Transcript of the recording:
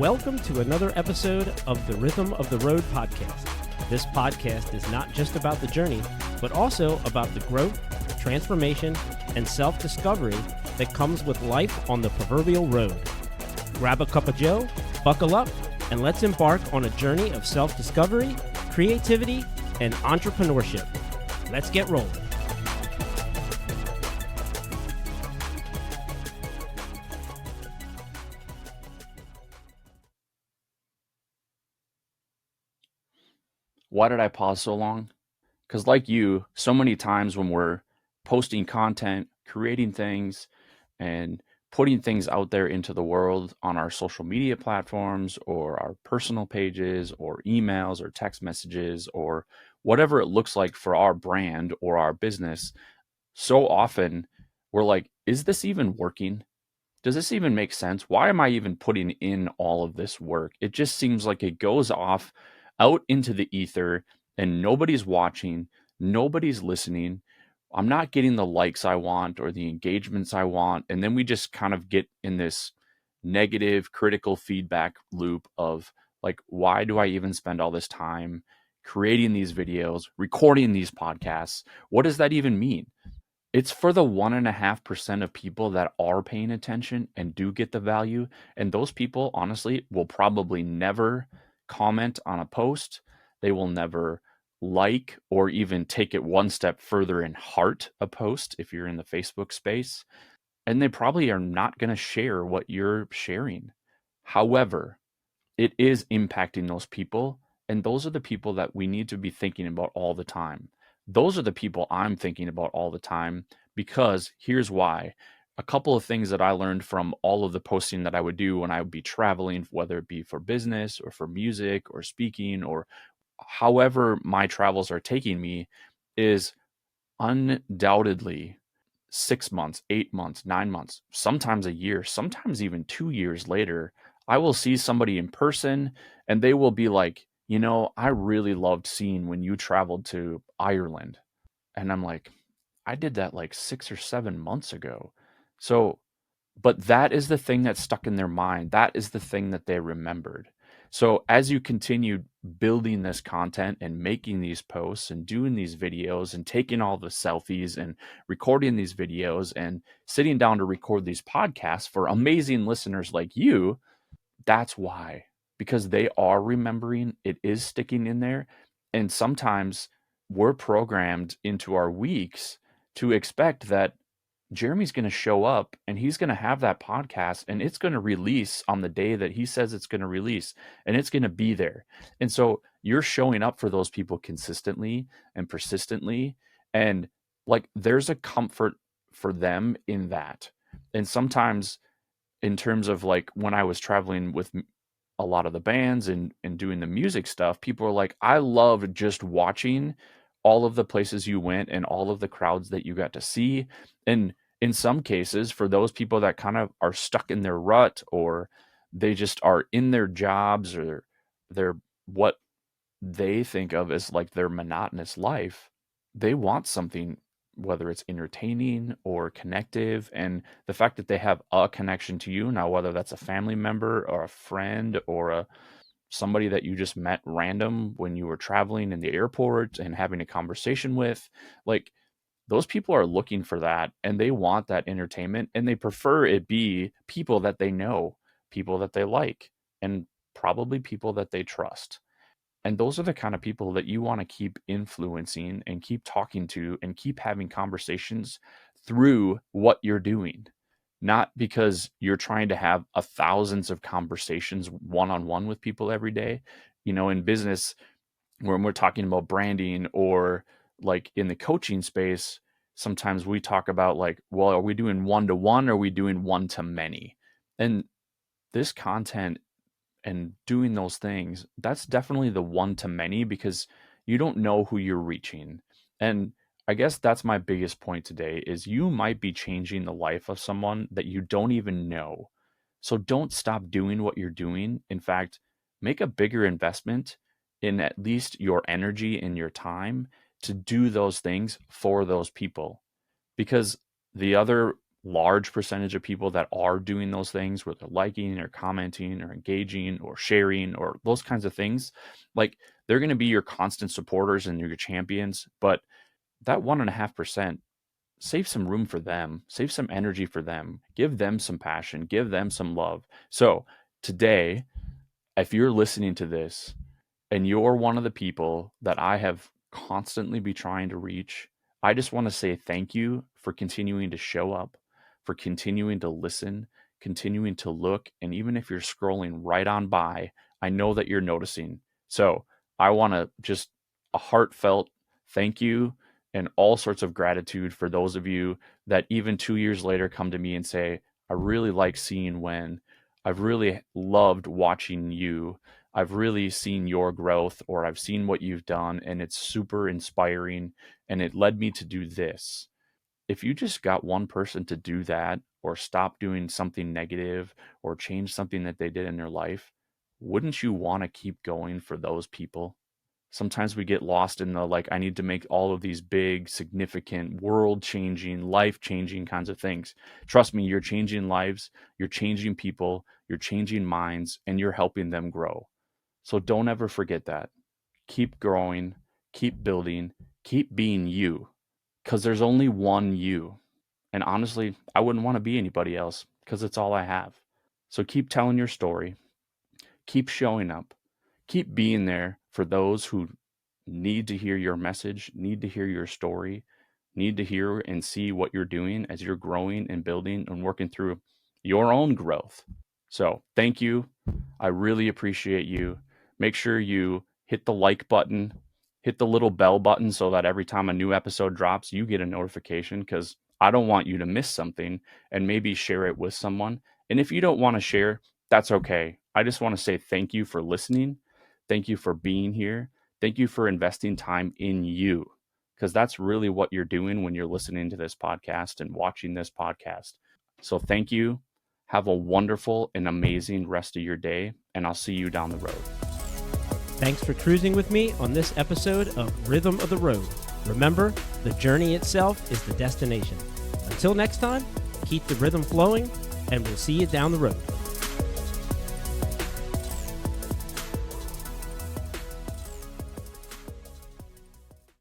Welcome to another episode of the Rhythm of the Road podcast. This podcast is not just about the journey, but also about the growth, transformation, and self-discovery that comes with life on the proverbial road. Grab a cup of joe, buckle up, and let's embark on a journey of self-discovery, creativity, and entrepreneurship. Let's get rolling. Why did I pause so long? Because like you, so many times when we're posting content, creating things, and putting things out there into the world on our social media platforms or our personal pages or emails or text messages or whatever it looks like for our brand or our business, so often we're like, is this even working? Does this even make sense? Why am I even putting in all of this work? It just seems like it goes off out into the ether and nobody's watching, nobody's listening. I'm not getting the likes I want or the engagements I want. And then we just kind of get in this negative, critical feedback loop of like, why do I even spend all this time creating these videos, recording these podcasts? What does that even mean? It's for the 1.5% of people that are paying attention and do get the value. And those people, honestly, will probably never comment on a post. They will never like or even take it one step further and heart a post if you're in the Facebook space. And they probably are not going to share what you're sharing. However, it is impacting those people. And those are the people that we need to be thinking about all the time. Those are the people I'm thinking about all the time because here's why. A couple of things that I learned from all of the posting that I would do when I would be traveling, whether it be for business or for music or speaking or however my travels are taking me, is undoubtedly 6 months, 8 months, 9 months, sometimes a year, sometimes even 2 years later, I will see somebody in person and they will be like, I really loved seeing when you traveled to Ireland. And I'm like, I did that like 6 or 7 months ago. So, but that is the thing that stuck in their mind. That is the thing that they remembered. So as you continue building this content and making these posts and doing these videos and taking all the selfies and recording these videos and sitting down to record these podcasts for amazing listeners like you, that's why. Because they are remembering, it is sticking in there. And sometimes we're programmed into our weeks to expect that Jeremy's going to show up and he's going to have that podcast and it's going to release on the day that he says it's going to release and it's going to be there. And so you're showing up for those people consistently and persistently. And like there's a comfort for them in that. And sometimes in terms of like when I was traveling with a lot of the bands and doing the music stuff, people are like, I loved just watching all of the places you went and all of the crowds that you got to see. And in some cases, for those people that kind of are stuck in their rut or they just are in their jobs or they're what they think of as like their monotonous life, they want something, whether it's entertaining or connective. And the fact that they have a connection to you now, whether that's a family member or a friend or somebody that you just met random when you were traveling in the airport and having a conversation with, like those people are looking for that and they want that entertainment and they prefer it be people that they know, people that they like, and probably people that they trust. And those are the kind of people that you want to keep influencing and keep talking to and keep having conversations through what you're doing. Not because you're trying to have thousands of conversations one-on-one with people every day. In business, when we're talking about branding or like in the coaching space, sometimes we talk about like, well, are we doing one-to-one or are we doing one-to-many? And this content and doing those things, that's definitely the one to many because you don't know who you're reaching. And I guess that's my biggest point today is you might be changing the life of someone that you don't even know. So don't stop doing what you're doing. In fact, make a bigger investment in at least your energy and your time to do those things for those people. Because the other large percentage of people that are doing those things, where they're liking or commenting or engaging or sharing or those kinds of things, like they're going to be your constant supporters and your champions. But that 1.5%, save some room for them, save some energy for them, give them some passion, give them some love. So today, if you're listening to this and you're one of the people that I have constantly be trying to reach, I just want to say thank you for continuing to show up, for continuing to listen, continuing to look. And even if you're scrolling right on by, I know that you're noticing. So I want to just a heartfelt thank you and all sorts of gratitude for those of you that even 2 years later come to me and say, I really like seeing when, I've really loved watching you, I've really seen your growth, or I've seen what you've done and it's super inspiring and it led me to do this. If you just got one person to do that or stop doing something negative or change something that they did in their life, wouldn't you want to keep going for those people? Sometimes we get lost in the like, I need to make all of these big, significant, world changing, life changing kinds of things. Trust me, you're changing lives, you're changing people, you're changing minds, and you're helping them grow. So don't ever forget that. Keep growing, keep building, keep being you, because there's only one you. And honestly, I wouldn't want to be anybody else because it's all I have. So keep telling your story, keep showing up, keep being there for those who need to hear your message, need to hear your story, need to hear and see what you're doing as you're growing and building and working through your own growth. So thank you. I really appreciate you. Make sure you hit the like button, hit the little bell button so that every time a new episode drops, you get a notification, because I don't want you to miss something, and maybe share it with someone. And if you don't want to share, that's okay. I just want to say thank you for listening. Thank you for being here. Thank you for investing time in you, because that's really what you're doing when you're listening to this podcast and watching this podcast. So thank you. Have a wonderful and amazing rest of your day, and I'll see you down the road. Thanks for cruising with me on this episode of Rhythm of the Road. Remember, the journey itself is the destination. Until next time, keep the rhythm flowing, and we'll see you down the road.